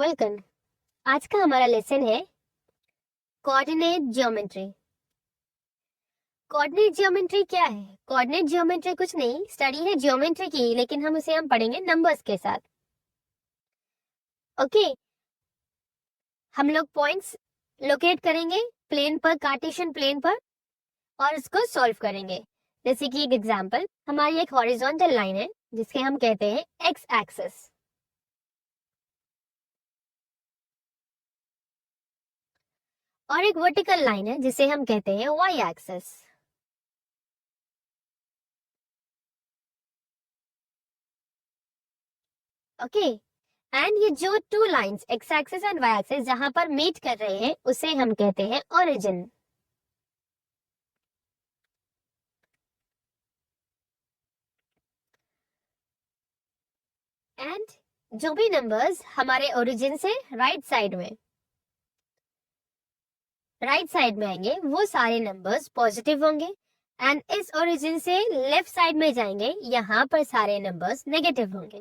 Welcome. आज का हमारा लेसन है कोऑर्डिनेट ज्योमेट्री। कोऑर्डिनेट ज्योमेट्री क्या है? कोऑर्डिनेट ज्योमेट्री कुछ नहीं, स्टडी है ज्योमेट्री की, लेकिन हम पढ़ेंगे नंबर्स के साथ। ओके, हम लोग पॉइंट्स लोकेट करेंगे प्लेन पर, कार्टेशियन प्लेन पर, और उसको सॉल्व करेंगे। जैसे कि एक एग्जांपल, हमारी एक हॉरिजॉन्टल लाइन है जिसके हम कहते हैं एक्स एक्सिस, और एक वर्टिकल लाइन है जिसे हम कहते हैं वाई एक्सिस। ओके, एंड ये जो two lines x axis and y axis जहां पर मीट कर रहे हैं उसे हम कहते हैं ओरिजिन। एंड जो भी नंबर्स हमारे ओरिजिन से राइट साइड में आएंगे वो सारे नंबर्स पॉजिटिव होंगे, एंड इस ओरिजिन से लेफ्ट साइड में जाएंगे, यहाँ पर सारे नंबर्स नेगेटिव होंगे।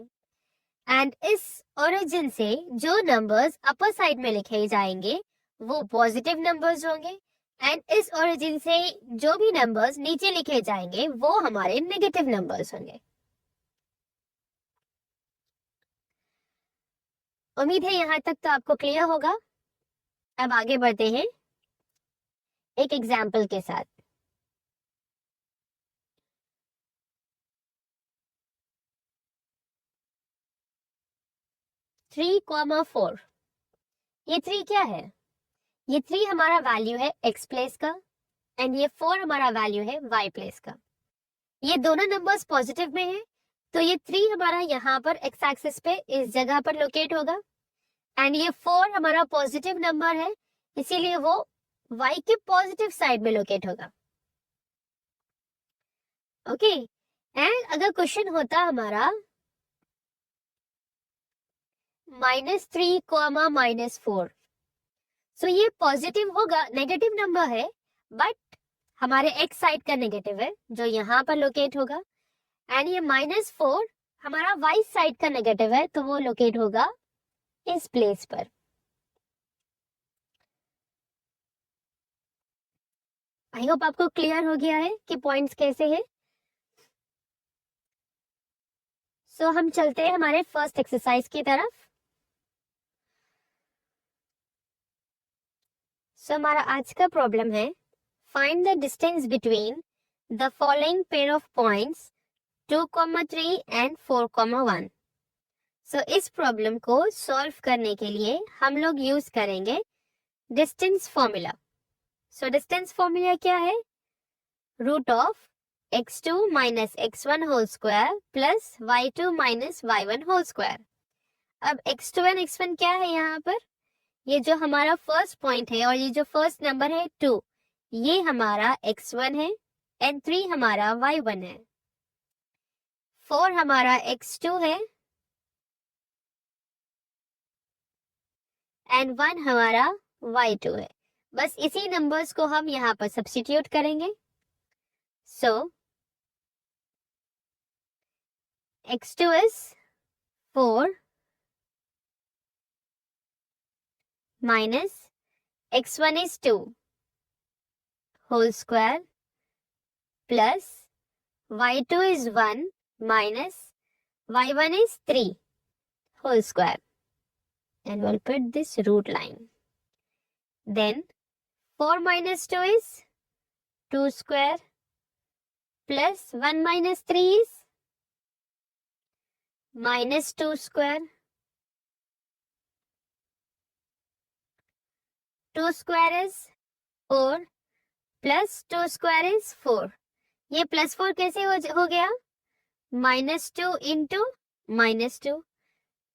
एंड इस ओरिजिन से जो नंबर्स अपर साइड में लिखे जाएंगे वो पॉजिटिव नंबर्स होंगे, एंड इस ओरिजिन से जो भी नंबर्स नीचे लिखे जाएंगे वो हमारे नेगेटिव नंबर्स होंगे। उम्मीद है यहाँ तक तो आपको क्लियर होगा। अब आगे बढ़ते हैं एक एग्जाम्पल के साथ। थ्री कॉमा फोर, ये थ्री क्या है? ये थ्री हमारा वैल्यू है एक्स प्लेस का, एंड ये फोर हमारा वैल्यू है वाई प्लेस का। ये दोनों नंबर्स पॉजिटिव में है, तो ये थ्री हमारा यहाँ पर एक्स एक्सिस पे इस जगह पर लोकेट होगा, एंड ये फोर हमारा पॉजिटिव नंबर है, इसीलिए वो वाई के पॉजिटिव साइड में लोकेट होगा। ओके, एंड अगर क्वेश्चन होता हमारा -3 कॉमा -4, सो ये पॉजिटिव होगा, नेगेटिव नंबर है, बट हमारे एक्स साइड का नेगेटिव है जो यहाँ पर लोकेट होगा, एंड ये -4 हमारा वाई साइड का नेगेटिव है, तो वो लोकेट होगा इस प्लेस पर। आई होप आपको क्लियर हो गया है कि पॉइंट्स कैसे हैं। सो हम चलते हैं हमारे फर्स्ट एक्सरसाइज की तरफ। सो हमारा आज का प्रॉब्लम है find the distance between the following pair of points 2,3 and 4,1। सो इस प्रॉब्लम को सॉल्व करने के लिए हम लोग यूज करेंगे distance formula. So distance formula क्या है? Root of x2 minus x1 whole square plus y2 minus y1 whole square. अब x2 एंड x1 क्या है यहाँ पर? ये जो हमारा फर्स्ट पॉइंट है और ये जो फर्स्ट नंबर है 2, ये हमारा x1 है, एंड 3 हमारा y1 है, 4 हमारा x2 है, एंड 1 हमारा y2 है। बस इसी नंबर्स को हम यहाँ पर सब्स्टिट्यूट करेंगे। सो x2 is 4 minus x1 is 2 whole square plus y2 is 1 minus y1 is 3 whole square, and we'll put this root line. Then 4 minus 2 is 2 square plus 1 minus 3 is minus 2 square. 2 square is 4 plus 2 square is 4. ये plus 4 कैसे हो गया? -2 into -2,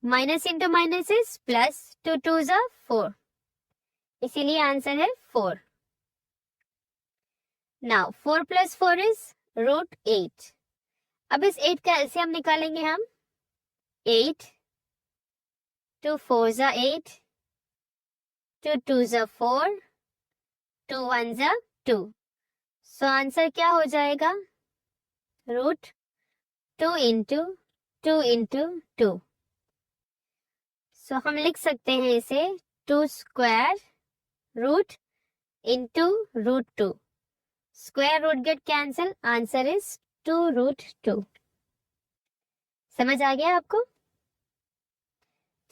minus into minus is plus, 2 2s are 4, इसीलिए answer है 4। Now 4 plus 4 is √8। अब इस 8 का LCM निकालेंगे हम। 8, 2 4s are 8, 2 2s are 4, 2 1s are 2। So answer क्या हो जाएगा? √2 इंटू 2 इंटू 2। सो हम लिख सकते हैं इसे 2 square root into root 2. Square root get cancel, answer is 2 root 2. समझ आ गया आपको?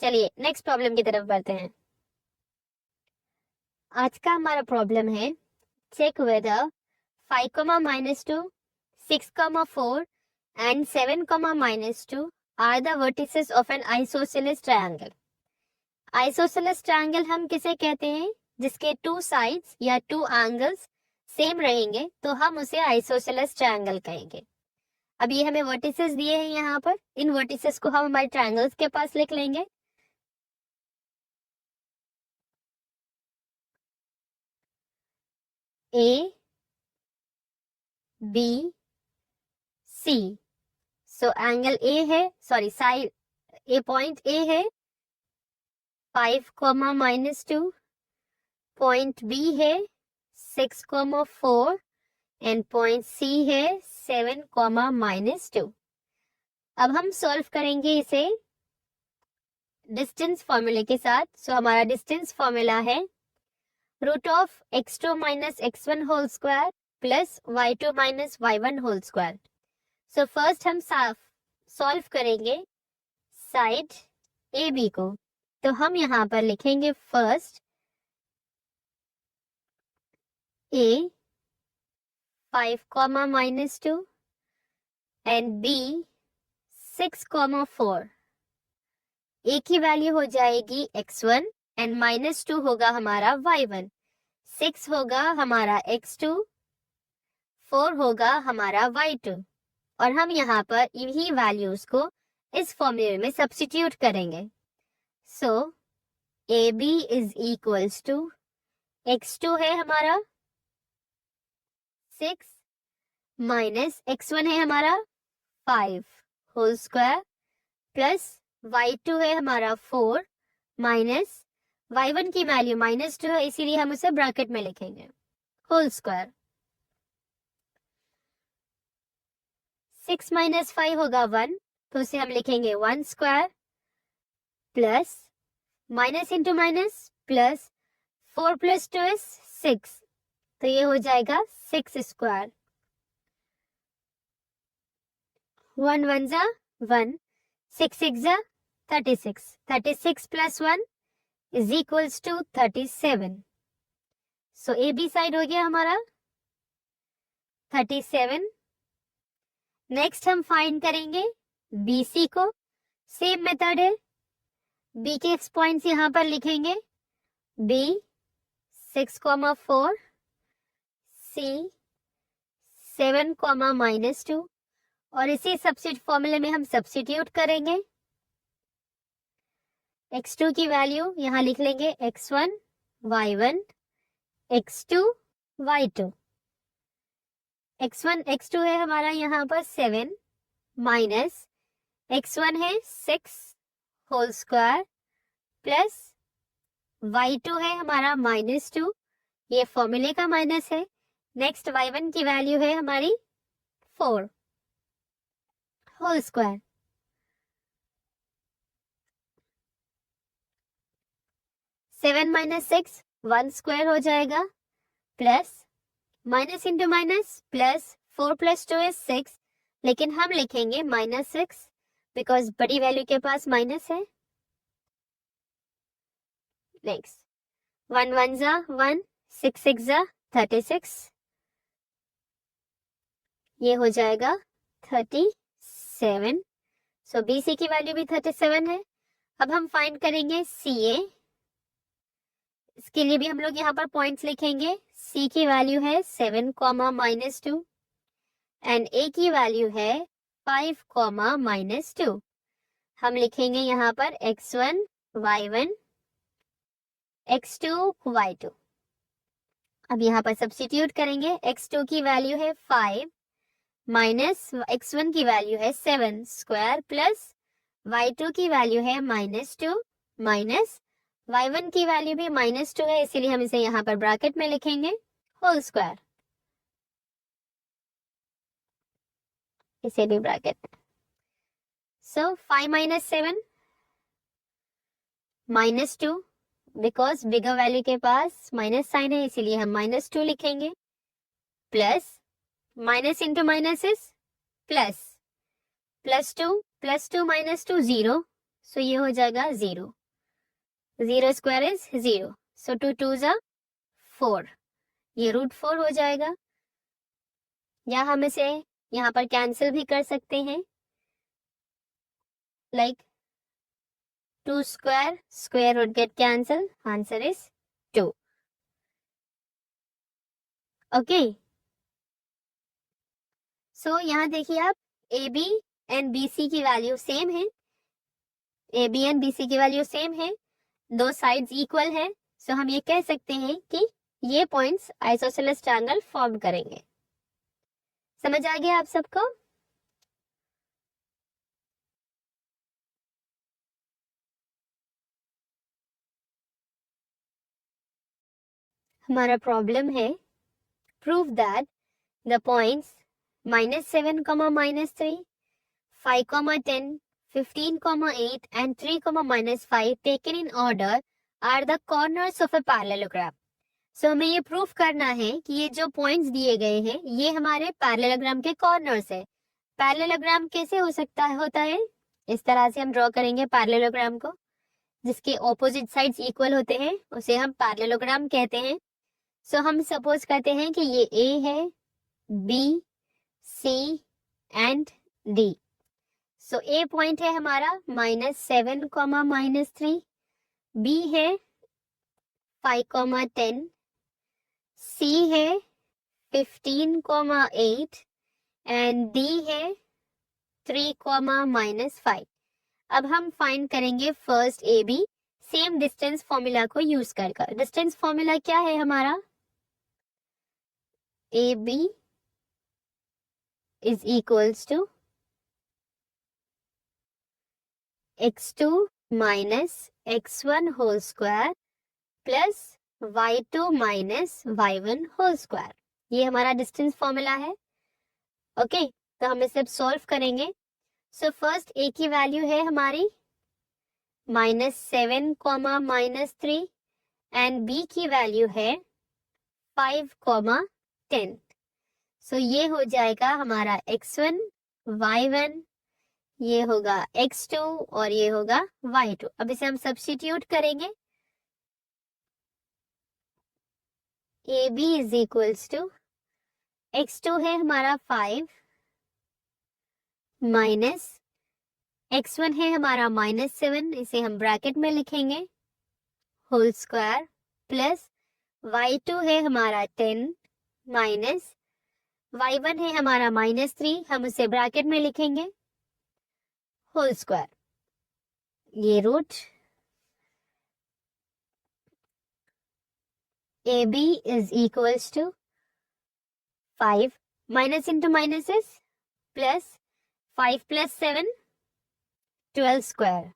चलिए नेक्स्ट प्रॉब्लम की तरफ बढ़ते हैं. आज का हमारा प्रॉब्लम है check whether 5, -2, 6, 4 and 7, -2 are the vertices of an isosceles triangle. Isosceles triangle हम किसे कहते हैं? जिसके 2 sides या 2 angles सेम रहेंगे तो हम उसे isosceles triangle कहेंगे. अब ये हमें vertices दिए हैं यहाँ पर, इन vertices को हम हमारे triangles के पास लिख लेंगे. A, B, C. So angle A है, sorry side A, point A है 5, -2. Point B है 6, 4 and point C है 7, -2. अब हम सॉल्व करेंगे इसे डिस्टेंस फॉर्मूले के साथ. सो हमारा डिस्टेंस फॉर्मूला है root of x2 - x1 whole square plus y2 - y1 whole square. So first हम सॉल्व करेंगे साइड ए बी को. तो हम यहाँ पर लिखेंगे first a 5, -2 and b 6, 4. a की वैल्यू हो जाएगी x1 एंड -2 होगा हमारा y1, 6 होगा हमारा x2, 4 होगा हमारा y2. और हम यहाँ पर इन्हीं वैल्यूज को इस फॉर्मूले में सब्स्टिट्यूट करेंगे. So AB is equals to x2 है हमारा 6 माइनस x1 है हमारा 5 होल स्क्वायर प्लस y2 है हमारा 4 माइनस y1 की वैल्यू -2 है, इसीलिए हम उसे ब्रैकेट में लिखेंगे होल स्क्वायर. 6 - 5 होगा 1, तो उसे हम लिखेंगे 1 square plus minus into minus plus 4 + 2 is 6, तो ये हो जाएगा 6 स्क्वायर. 1 1 जा 1, 6 6 जा 36, 36 + 1 is equals to 37. So A B side हो गया हमारा 37. नेक्स्ट हम फाइंड करेंगे BC को. सेम मेथड है, B के पॉइंट्स यहाँ पर लिखेंगे B 6, 4, C 7, -2 और इसी फॉर्मूले में हम सब्स्टिट्यूट करेंगे. x2 की वैल्यू यहाँ लिख लेंगे x1 y1 x2 y2. x1 x2 है हमारा यहाँ पर 7 माइनस x1 है 6 होल स्क्वायर प्लस y2 है हमारा -2, ये फॉर्मूले का माइनस है. नेक्स्ट y1 की वैल्यू है हमारी 4 whole square. Seven minus 6 1 square हो जाएगा plus minus into minus plus 4 + 2 is 6, लेकिन हम लिखेंगे -6 बिकॉज बड़ी वैल्यू के पास माइनस है. नेक्स्ट 1 1 जा 1, 6 6 जा 36, ये हो जाएगा 37. सो BC की वैल्यू भी 37 है. अब हम फाइंड करेंगे CA. इसके लिए भी हम लोग यहाँ पर पॉइंट्स लिखेंगे. C की वैल्यू है 7, -2 एंड A की वैल्यू है 5, -2. हम लिखेंगे यहाँ पर x1 y1 x2 y2. अब यहाँ पर सब्स्टिट्यूट करेंगे. x2 की वैल्यू है 5 माइनस x1 की वैल्यू है 7 स्क्वायर प्लस y2 की वैल्यू है -2 माइनस y1 की वैल्यू भी -2 है, इसीलिए हम इसे यहाँ पर ब्रैकेट में लिखेंगे होल स्क्वायर. इसे भी bracket. So 5 - 7 -2, because bigger value के पास माइनस साइन है इसीलिए हम -2 लिखेंगे, plus minus into minus is plus, +2 +2 -2 0, so ये हो जाएगा 0, 0 square is 0, so 2 2s are 4, ये √4 हो जाएगा, या हम इसे यहाँ पर कैंसिल भी कर सकते हैं, like 2 square would get cancelled, answer is 2. Okay, so यहाँ देखिए आप AB एंड BC की वैल्यू सेम है, AB एंड BC की वैल्यू सेम है, दो साइड्स इक्वल है, सो हम ये कह सकते हैं कि ये पॉइंट्स आइसोसेलेस ट्रायंगल फॉर्म करेंगे। समझ आ गया आप सबको? हमारा प्रॉब्लम है prove that the points -7, -3, 5, 10, 15, 8 and 3, -5 taken in order are the corners of a parallelogram. So हमें ये प्रूफ करना है कि ये जो पॉइंट्स दिए गए हैं ये हमारे पैरेललोग्राम के कॉर्नर्स है। पैरेललोग्राम कैसे हो सकता है होता है, इस तरह से हम ड्रॉ करेंगे पैरेललोग्राम को, जिसके ऑपोजिट साइड्स इक्वल होते हैं उसे हम पैरेललोग्राम कहते हैं। सो हम सपोज करते हैं कि ये ए है, B, C and D. So A point है हमारा -7, -3, बी है 5, 10, सी है 15, 8 एंड डी है 3, -5। अब हम फाइंड करेंगे first A B same distance formula को यूज कर। डिस्टेंस फॉर्मूला क्या है हमारा, A B is equals to x2 minus x1 whole square plus y2 minus y1 whole square। ये हमारा डिस्टेंस फॉर्मूला है। ओके, तो हम इसे सॉल्व करेंगे। सो फर्स्ट ए की वैल्यू है हमारी -7, -3 एंड बी की वैल्यू है 5, 10। सो ये हो जाएगा हमारा x1, y1, ये होगा x2 और ये होगा y2। अब इसे हम सब्स्टिट्यूट करेंगे, AB is equals to x2 है हमारा 5 माइनस x1 है हमारा -7, इसे हम ब्रैकेट में लिखेंगे होल स्क्वायर, प्लस y2 है हमारा 10 माइनस y1 है हमारा -3, हम उसे ब्रैकेट में लिखेंगे होल स्क्वायर, ये root AB is equals to 5 minus into minus is plus 5 plus 7 12 square,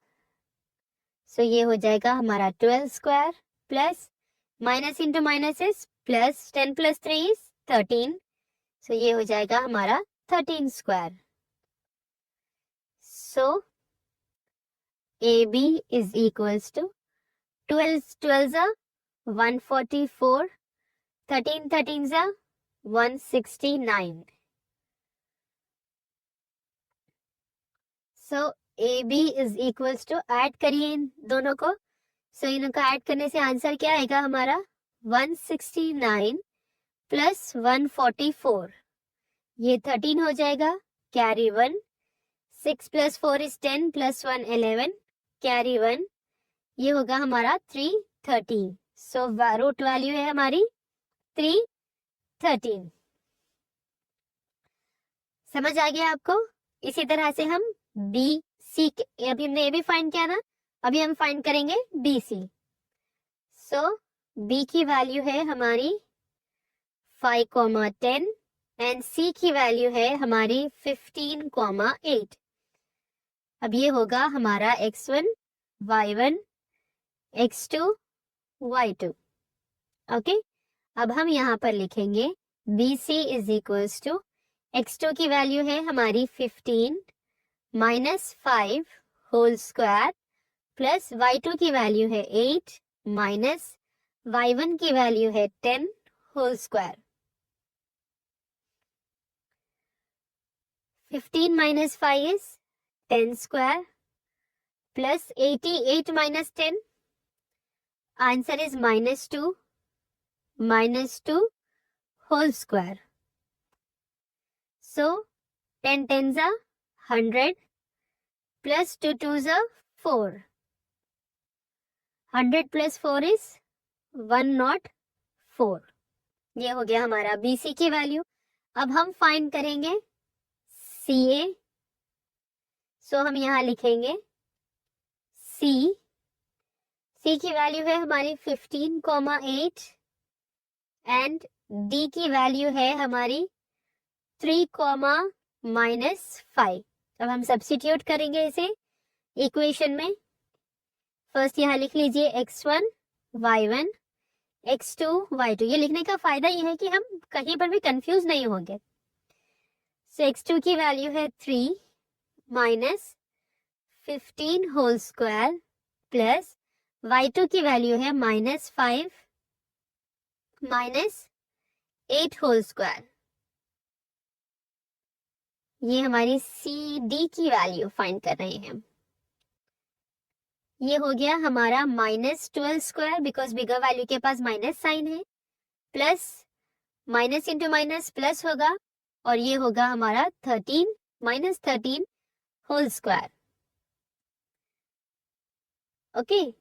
so ये हो जाएगा हमारा 12 square plus minus into minus is plus 10 plus 3 is 13, so ये हो जाएगा हमारा 13 square। So AB is equals to 12 are 144, 13 13s are 169। So AB is equals to, add करिए इन दोनों को, सो इनको ऐड करने से आंसर क्या आएगा हमारा 169 प्लस 144, ये 13 हो जाएगा, carry 1, 6 plus 4 is 10 plus 1 11, carry 1, ये होगा हमारा 313। सो रूट वैल्यू है हमारी 313। समझ आ गया आपको? इसी तरह से हम बी सी, अभी हमने ए भी फाइंड किया ना, अभी हम फाइंड करेंगे बी सी। सो बी की वैल्यू है हमारी 5, 10 एंड सी की वैल्यू है हमारी 15, 8। अब ये होगा हमारा x1, y1, x2, y2। Okay, अब हम यहाँ पर लिखेंगे BC is equals to x2 की वैल्यू है हमारी 15 -5 होल स्क्वायर प्लस y2 की वैल्यू है 8 माइनस y1 की वैल्यू है 10 whole square. 15 minus 5 is 10 square plus 88 minus 10. Answer is minus 2 whole square. So 10 tens are 100 plus 2 twos are 4. 100 plus 4 is 104. ये हो गया हमारा BC की वैल्यू। अब हम फाइंड करेंगे CA। सो हम यहाँ लिखेंगे C की वैल्यू है हमारी 15,8 एंड D की वैल्यू है हमारी 3, -5। अब हम सब्स्टिट्यूट करेंगे इसे इक्वेशन में। फर्स्ट यहाँ लिख लीजिए x1 y1 x2 y2। ये लिखने का फायदा ये है कि हम कहीं पर भी कंफ्यूज नहीं होंगे। सो x2 की वैल्यू है 3 -15 होल स्क्वायर प्लस y2 की वैल्यू है -5 -8 होल स्क्वायर। ये हमारी CD की वैल्यू फाइंड कर रहे हैं। ये हो गया हमारा -12 स्क्वायर बिकॉज बिगर वैल्यू के पास माइनस साइन है, plus minus into minus plus होगा और ये होगा हमारा 13 whole square. Okay,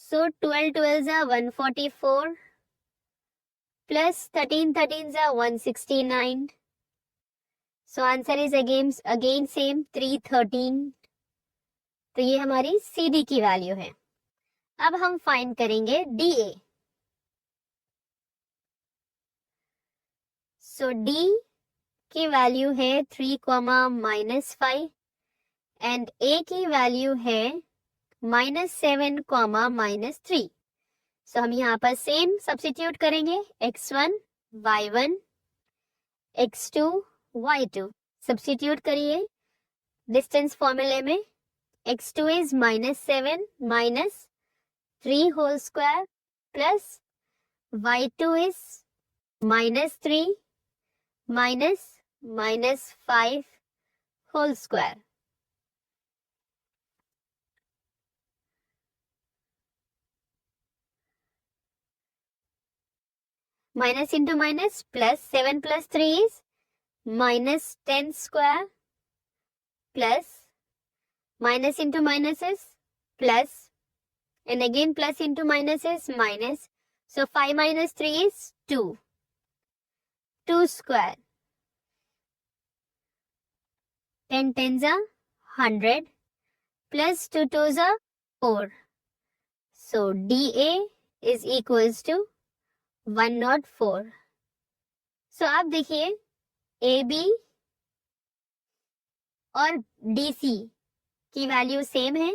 so 12 12s are 144 plus 13 13s are 169। So answer is again same 313। तो ये हमारी CD की वैल्यू है। अब हम फाइंड करेंगे DA। सो D की वैल्यू है 3, -5 एंड A की वैल्यू है -7, -3। सो हम यहाँ पर सेम सब्स्टिट्यूट करेंगे x1 y1 x2 y2। Substitute करिए डिस्टेंस फॉर्मूले में। x2 is -7 -3 whole square plus y2 is -3 -5 whole square. Minus into minus plus 7 plus 3 is -10 square plus minus into minus is plus and again plus into minus is minus. So 5 minus 3 is 2. 2 square. 10 tens are 100 plus 2 twos are 4. So DA is equals to 104. So आप देखिए AB और DC की value same है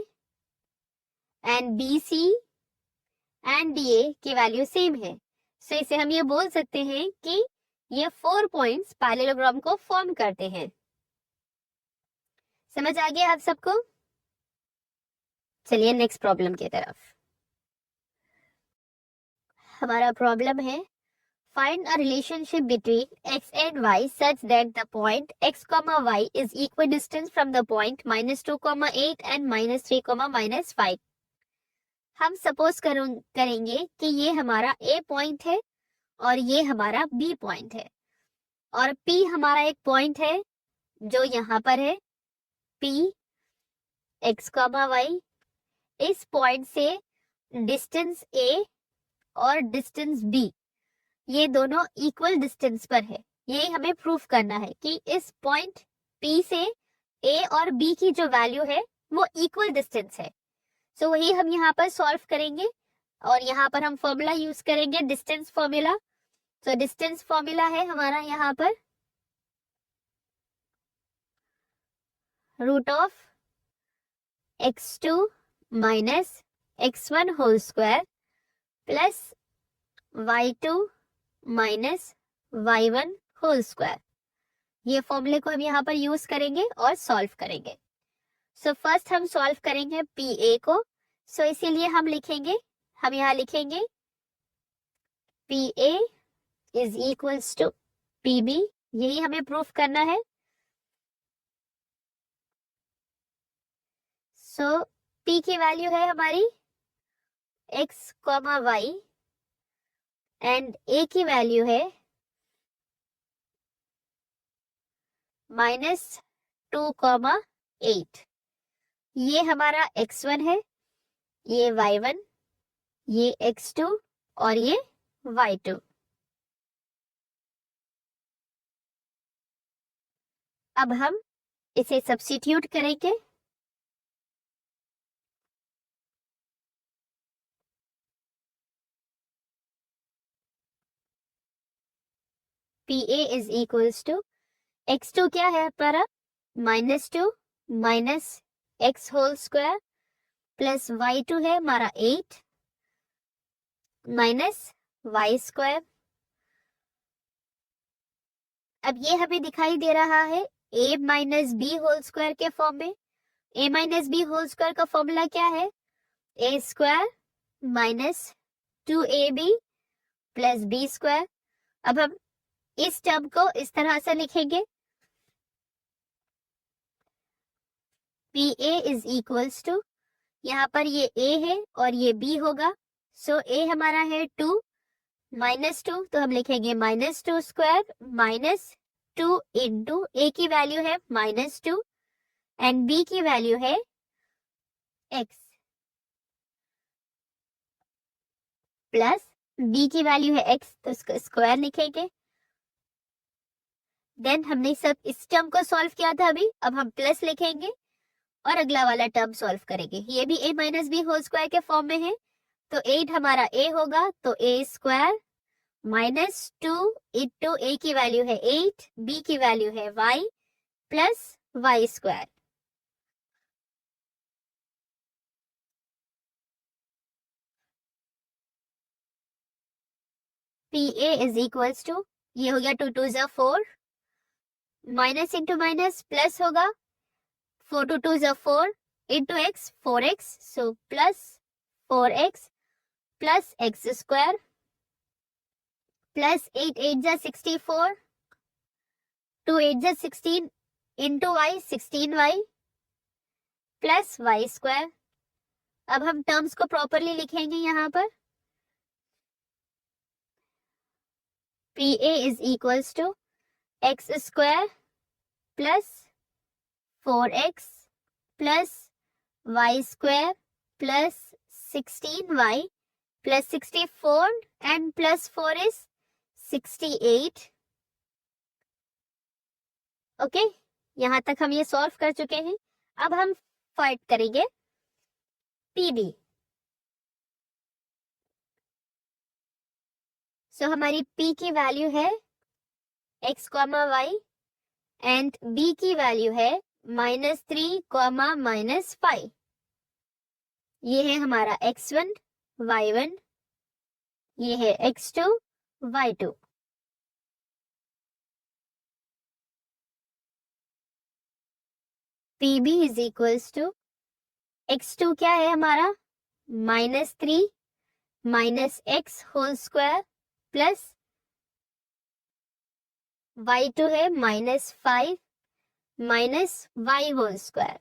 and BC and DA की value same है। सो इसे हम ये बोल सकते हैं कि ये 4 पॉइंट्स पैरेललोग्राम को फॉर्म करते हैं। समझ आ गया आप सबको? चलिए नेक्स्ट प्रॉब्लम की तरफ। हमारा प्रॉब्लम है find a relationship between x and y such that the point x, y is equidistant from the point -2, 8 and -3, -5। हम सपोज करेंगे कि ये हमारा A पॉइंट है और ये हमारा B पॉइंट है और P हमारा एक पॉइंट है जो यहाँ पर है P x, y। इस पॉइंट से डिस्टेंस A और डिस्टेंस B ये दोनों इक्वल डिस्टेंस पर है। यही हमें प्रूफ करना है कि इस पॉइंट P से A और B की जो वैल्यू है वो इक्वल डिस्टेंस है। सो वही हम यहाँ पर सॉल्व करेंगे और यहाँ पर हम फॉर्मूला यूज करेंगे डिस्टेंस फॉर्मूला। तो डिस्टेंस फॉर्मूला है हमारा यहाँ पर √of x2 minus x1 whole square plus y2 minus y1 whole square. ये फॉर्मूले को हम यहाँ पर यूज करेंगे और सॉल्व करेंगे। सो फर्स्ट हम सॉल्व करेंगे पी ए को। सो इसीलिए हम यहाँ लिखेंगे P A is equals to P B, यही हमें प्रूफ करना है। सो P की वैल्यू है हमारी x, y एंड A की वैल्यू है -2,8। ये हमारा x1 है, ये y1, ये x2 और ये y2। अब हम इसे सब्स्टिट्यूट करेंगे। P A is equals to x2 क्या है हमारा, -2 minus x whole square plus y2 है हमारा 8 माइनस वाई स्क्वायर। अब ये हमें दिखाई दे रहा है a minus B whole square के फॉर्म में। a minus B whole square का फॉर्मूला क्या है, a square minus 2ab plus b square. अब हम इस टर्म को इस तरह से लिखेंगे, P A is equals to, यहाँ पर ये a है और ये b होगा। सो a हमारा है 2 -2, तो हम लिखेंगे -2 स्क्वायर माइनस 2 इंटू a की वैल्यू है -2 एंड b की वैल्यू है x प्लस b की वैल्यू है x, तो इसको स्क्वायर लिखेंगे। देन हमने सब इस टर्म को सॉल्व किया था अभी, अब हम प्लस लिखेंगे और अगला वाला टर्म सॉल्व करेंगे। ये भी a minus B whole square के फॉर्म में है, तो 8 हमारा a होगा, तो a स्क्वायर -2 इंटू a की वैल्यू है 8, b की वैल्यू है y plus y square. P A is equals to, ये हो गया 2 2 ज़ा 4, माइनस इंटू माइनस प्लस होगा, 4 2 2 ज़ा 4 into x 4x, so plus 4x plus x square plus 8 8 ज़ा 64, 2 8 ज़ा 16 into y 16y plus y square. अब हम टर्म्स को प्रॉपरली लिखेंगे यहाँ पर, P A is equals to x square plus 4x plus y square plus 16y plus 64 and plus 4 is 68। Okay, यहाँ तक हम ये सॉल्व कर चुके हैं। अब हम फाइंड करेंगे पी बी। सो हमारी p की वैल्यू है x, y एंड b की वैल्यू है -3, -5। ये है हमारा x1, y1, ये है x2, y2। pb is equals to x2 क्या है हमारा, -3 minus x whole square plus y2 है -5 माइनस वाई होल स्क्वायर।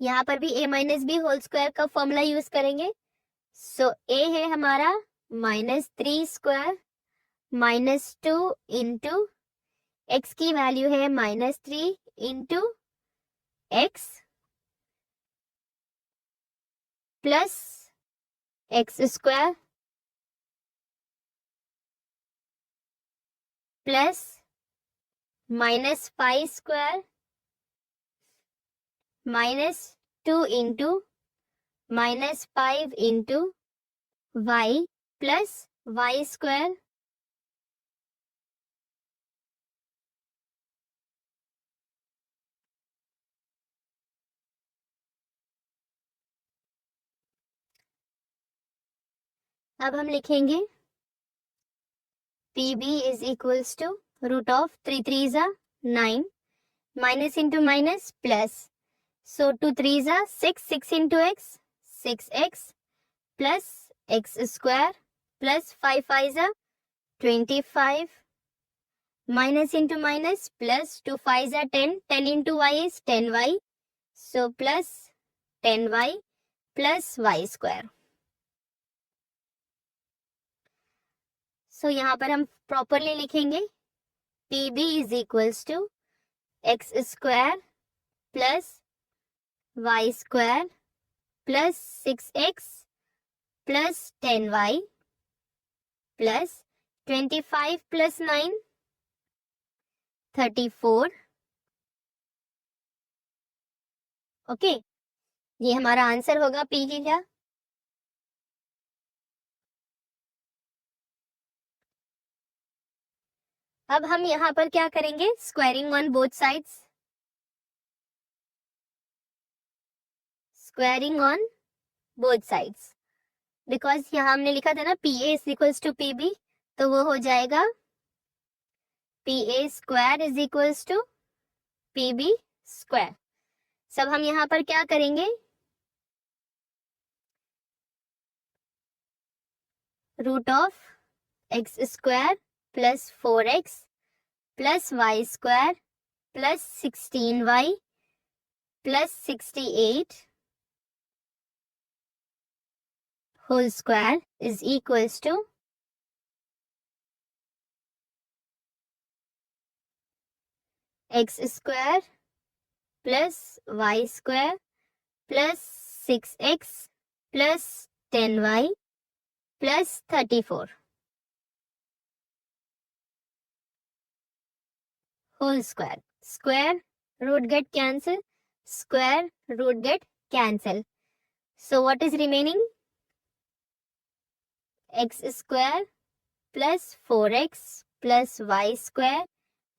यहाँ पर भी a minus B whole square का फॉर्मूला यूज करेंगे। सो a है हमारा -3 स्क्वायर -2 इंटू एक्स की वैल्यू है -3 into x plus x square plus -5 square -2 into -5 into y plus y square. अब हम लिखेंगे P B is equals to root of 3 3s are 9, minus into minus plus. So 2 3s are 6, 6 into x, 6x plus x square plus 5 5s are 25, minus into minus plus 2 5s are 10, 10 into y is 10y, so plus 10y plus y square. So यहाँ पर हम properly लिखेंगे PB is equals to x square plus y square plus 6x plus 10y plus 25 plus 9 34. Okay, ये हमारा answer होगा P की क्या? अब हम यहाँ पर क्या करेंगे? Squaring on both sides. Squaring on both sides, because यहाँ हमने लिखा था ना PA is equals to PB, तो वो हो जाएगा PA square is equals to PB square. सब हम यहाँ पर क्या करेंगे? Root of x square plus 4x plus y square plus 16y plus 68 whole square is equals to x square plus y square plus 6x plus 10y plus 34 whole square. Square root get cancel, square root get cancel. So what is remaining? X square plus 4x plus y square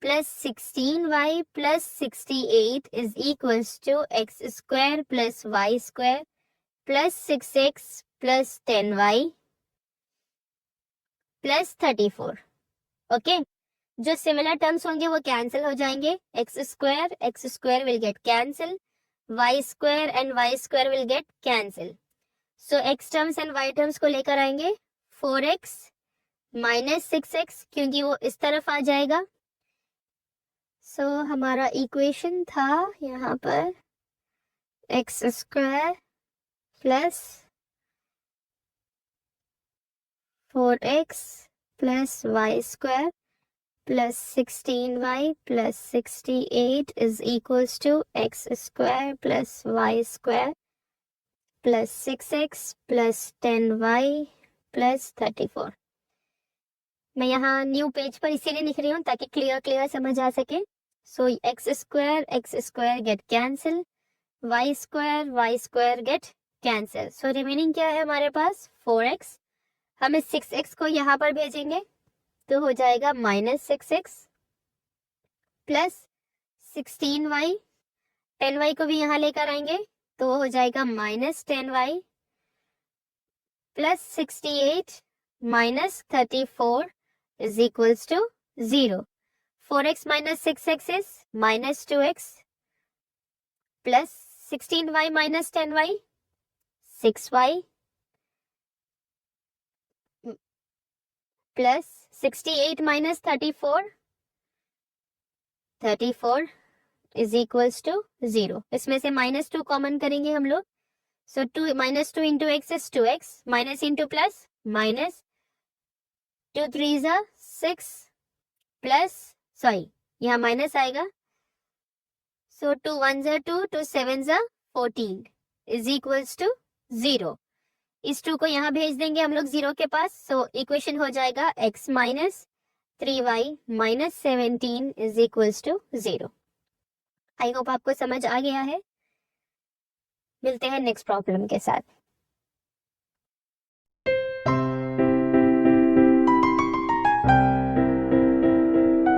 plus 16y plus 68 is equals to x square plus y square plus 6x plus 10y plus 34. Okay. जो similar terms होंगे वो cancel हो जाएंगे. X square will get cancel, y square and y square will get cancel. So x terms and y terms को लेकर आएंगे 4x minus 6x, क्योंकि वो इस तरफ आ जाएगा. सो हमारा इक्वेशन था यहाँ पर x square plus 4x plus y square plus 16y plus 68 is equals to x square plus y square plus 6x plus 10y plus 34. मैं यहाँ न्यू पेज पर इसीलिए लिख रही हूँ ताकि क्लियर समझ आ सके. सो x square get cancel, y square gate cancel. So remaining क्या है हमारे पास? 4x. हम इस 6x को यहाँ पर भेजेंगे तो हो जाएगा minus 6x plus 16y, 10y को भी यहाँ लेकर आएंगे तो हो जाएगा minus 10y plus 68 minus 34 is equals to 0. 4x minus 6x is minus 2x plus 16y minus 10y 6y plus 68 minus 34 is equals to 0. इसमें से माइनस 2 कॉमन करेंगे हम लोग. So 2 minus 2 into x is 2x, minus into plus minus 2 3s are 6 plus sorry यहाँ minus आएगा. So 2 1s are 2, 2 7s are 14 is equals to 0. इस 2 को यहाँ भेज देंगे हम लोग 0 के पास. सो इक्वेशन हो जाएगा x minus 3y minus 17 is equals to 0. I hope आपको समझ आ गया है. मिलते हैं नेक्स्ट प्रॉब्लम के साथ.